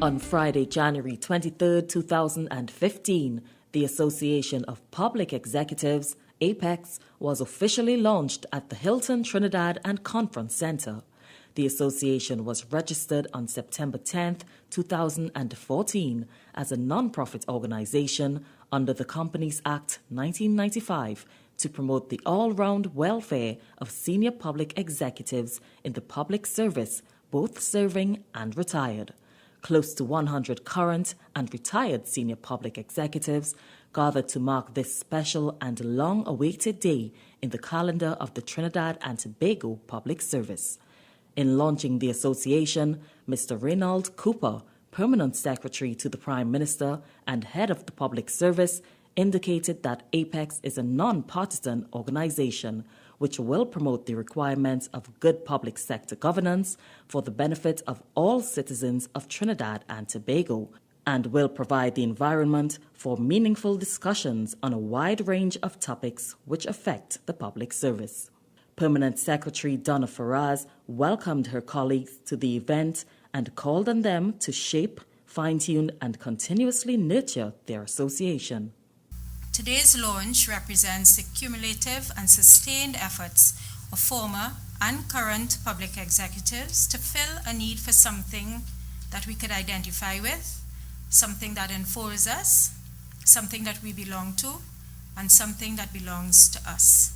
On Friday, January 23, 2015, the Association of Public Executives, APEX, was officially launched at the Hilton Trinidad and Conference Center. The association was registered on September 10, 2014, as a non-profit organization under the Companies Act 1995 to promote the all-round welfare of senior public executives in the public service, both serving and retired. Close to 100 current and retired senior public executives gathered to mark this special and long-awaited day in the calendar of the Trinidad and Tobago Public Service. In launching the association, Mr. Reynald Cooper, Permanent Secretary to the Prime Minister and Head of the Public Service, indicated that APEX is a non-partisan organization which will promote the requirements of good public sector governance for the benefit of all citizens of Trinidad and Tobago, and will provide the environment for meaningful discussions on a wide range of topics which affect the public service. Permanent Secretary Donna Feroz welcomed her colleagues to the event and called on them to shape, fine-tune, and continuously nurture their association. Today's launch represents the cumulative and sustained efforts of former and current public executives to fill a need for something that we could identify with, something that enfolds us, something that we belong to, and something that belongs to us.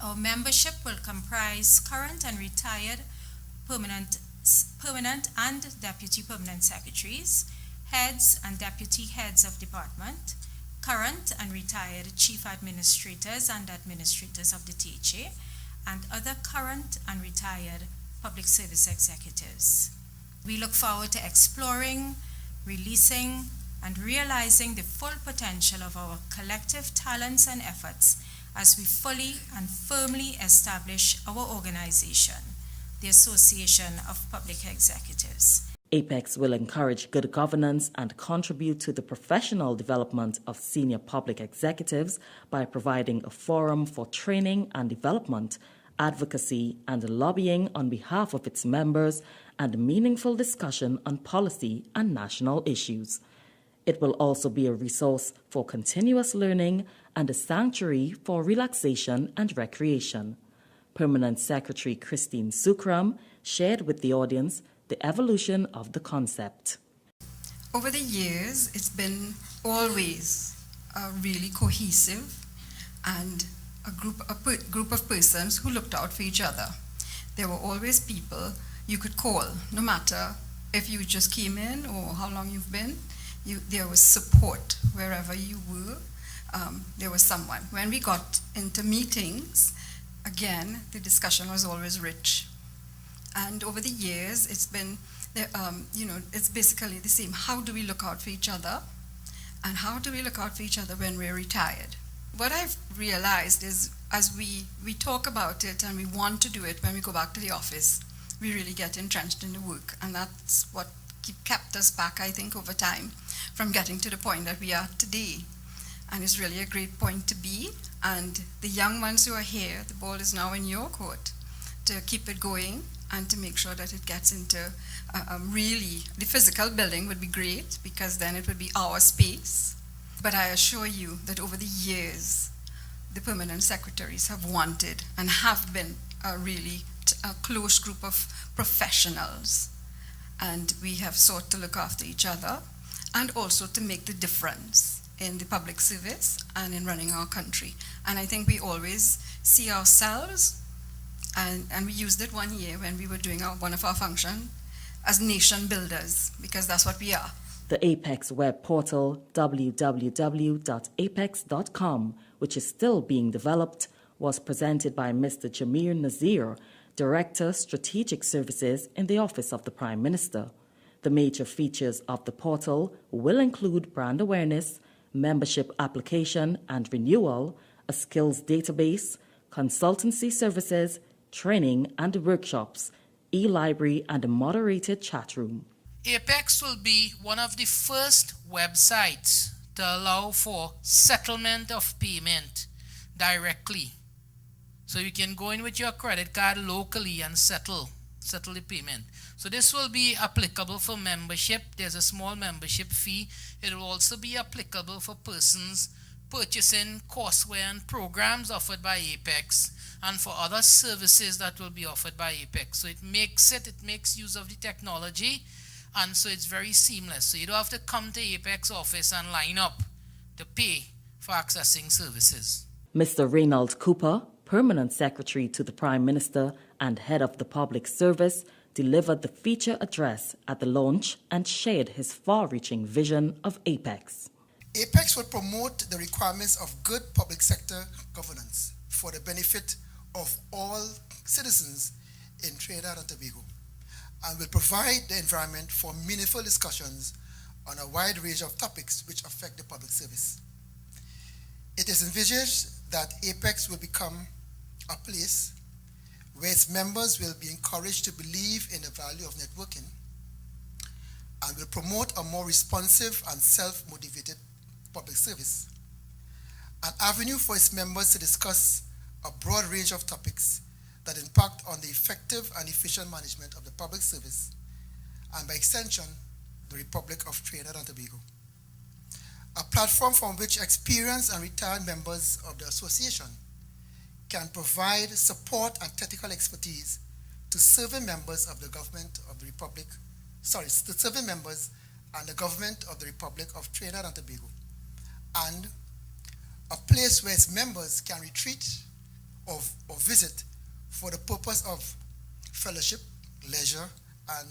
Our membership will comprise current and retired permanent and deputy permanent secretaries, heads and deputy heads of department, current and retired chief administrators and administrators of the THA, and other current and retired public service executives. We look forward to exploring, releasing, and realizing the full potential of our collective talents and efforts as we fully and firmly establish our organization, the Association of Public Executives. APEX will encourage good governance and contribute to the professional development of senior public executives by providing a forum for training and development, advocacy and lobbying on behalf of its members, and meaningful discussion on policy and national issues. It will also be a resource for continuous learning and a sanctuary for relaxation and recreation. Permanent Secretary Christine Sukhram shared with the audience the evolution of the concept. Over the years, it's been always really cohesive and a group of persons who looked out for each other. There were always people you could call, no matter if you just came in or how long you've been. There was support wherever you were. There was someone. When we got into meetings, again, the discussion was always rich. And over the years, it's been, it's basically the same. How do we look out for each other? And how do we look out for each other when we're retired? What I've realized is as we talk about it and we want to do it when we go back to the office, we really get entrenched in the work. And that's what kept us back, I think, over time from getting to the point that we are today. And it's really a great point to be. And the young ones who are here, the ball is now in your court to keep it going and to make sure that it gets into really, the physical building would be great because then it would be our space. But I assure you that over the years, the permanent secretaries have wanted and have been a really close group of professionals. And we have sought to look after each other and also to make the difference in the public service and in running our country. And I think we always see ourselves, and we used it one year when we were doing one of our functions, as nation builders, because that's what we are. The APEX web portal, www.apex.com, which is still being developed, was presented by Mr. Jamir Nazir, Director, Strategic Services in the Office of the Prime Minister. The major features of the portal will include brand awareness, membership application and renewal, a skills database, consultancy services, training and workshops, e-library and a moderated chat room. APEX will be one of the first websites to allow for settlement of payment directly. So you can go in with your credit card locally and settle settle the payment. So this will be applicable for membership. There's a small membership fee. It will also be applicable for persons purchasing courseware and programs offered by Apex, and for other services that will be offered by Apex. So it makes use of the technology, and so it's very seamless. So you don't have to come to Apex office and line up to pay for accessing services. Mr. Reynald Cooper, Permanent Secretary to the Prime Minister and Head of the Public Service, delivered the feature address at the launch and shared his far-reaching vision of Apex. Apex will promote the requirements of good public sector governance for the benefit of all citizens in Trinidad and Tobago, and will provide the environment for meaningful discussions on a wide range of topics which affect the public service. It is envisaged that Apex will become a place where its members will be encouraged to believe in the value of networking and will promote a more responsive and self-motivated public service, an avenue for its members to discuss a broad range of topics that impact on the effective and efficient management of the public service and by extension, the Republic of Trinidad and Tobago. A platform from which experienced and retired members of the association can provide support and technical expertise to serving members of the government of the Republic, to serving members and the government of the Republic of Trinidad and Tobago, and a place where its members can retreat or visit for the purpose of fellowship, leisure, and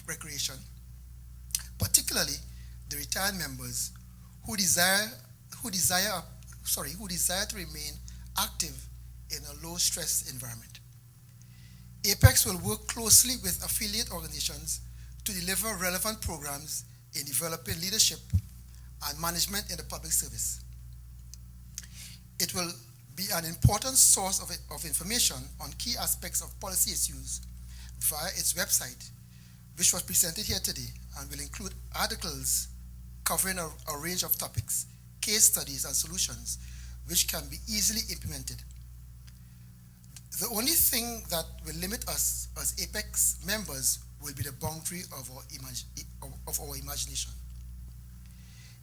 recreation, particularly the retired members who desire to remain active in a low-stress environment. Apex will work closely with affiliate organizations to deliver relevant programs in developing leadership and management in the public service. It will be an important source of information on key aspects of policy issues via its website, which was presented here today and will include articles covering a range of topics, case studies, and solutions which can be easily implemented. The only thing that will limit us as Apex members will be the boundary of our imagination.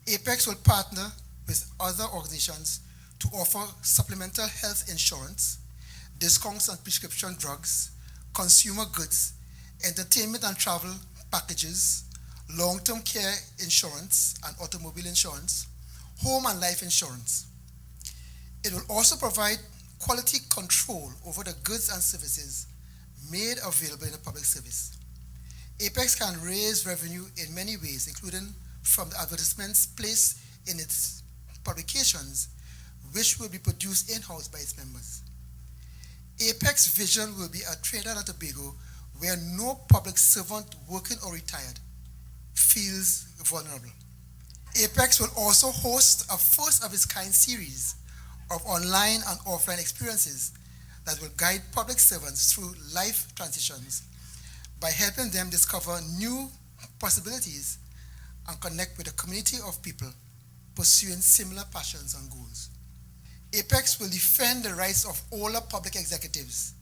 Apex will partner with other organizations to offer supplemental health insurance, discounts on prescription drugs, consumer goods, entertainment and travel packages, long-term care insurance and automobile insurance, home and life insurance. It will also provide quality control over the goods and services made available in the public service. Apex can raise revenue in many ways, including from the advertisements placed in its publications, which will be produced in-house by its members. Apex vision will be a Trinidad and Tobago where no public servant, working or retired, feels vulnerable. Apex will also host a first-of-its-kind series of online and offline experiences that will guide public servants through life transitions by helping them discover new possibilities and connect with a community of people pursuing similar passions and goals. Apex will defend the rights of older public executives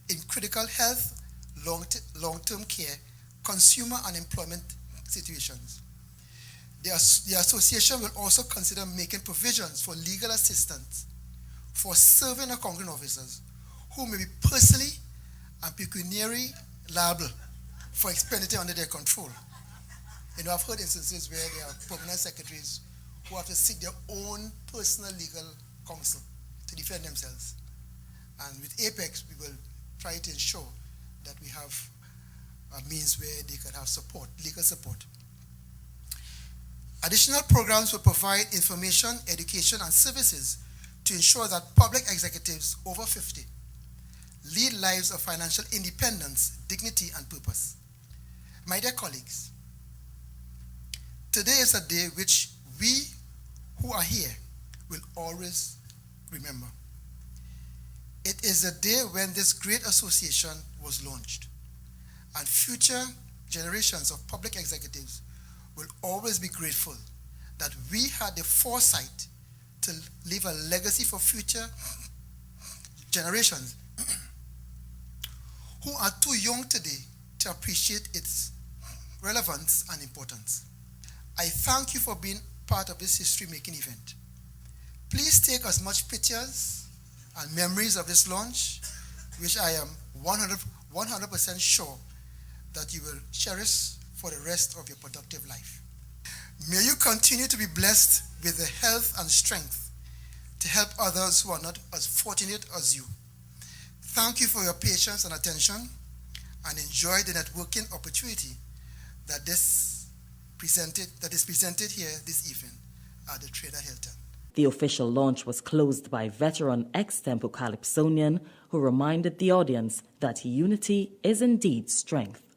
in critical health, long-term care, consumer and employment situations. The association will also consider making provisions for legal assistance for serving accounting officers who may be personally and pecuniarily liable for expenditure under their control. I've heard instances where there are permanent secretaries who have to seek their own personal legal counsel to defend themselves. And with Apex, we will try to ensure that we have a means where they can have support, legal support. Additional programs will provide information, education, and services to ensure that public executives over 50 lead lives of financial independence, dignity, and purpose. My dear colleagues, today is a day which we who are here will always remember. It is a day when this great association was launched, and future generations of public executives will always be grateful that we had the foresight to leave a legacy for future generations who are too young today to appreciate its relevance and importance. I thank you for being part of this history-making event. Please take as much pictures and memories of this launch, which I am 100% sure that you will cherish for the rest of your productive life. May you continue to be blessed with the health and strength to help others who are not as fortunate as you. Thank you for your patience and attention, and enjoy the networking opportunity that is presented here this evening at the Trader Hilton. The official launch was closed by veteran ex-tempo calypsonian who reminded the audience that unity is indeed strength.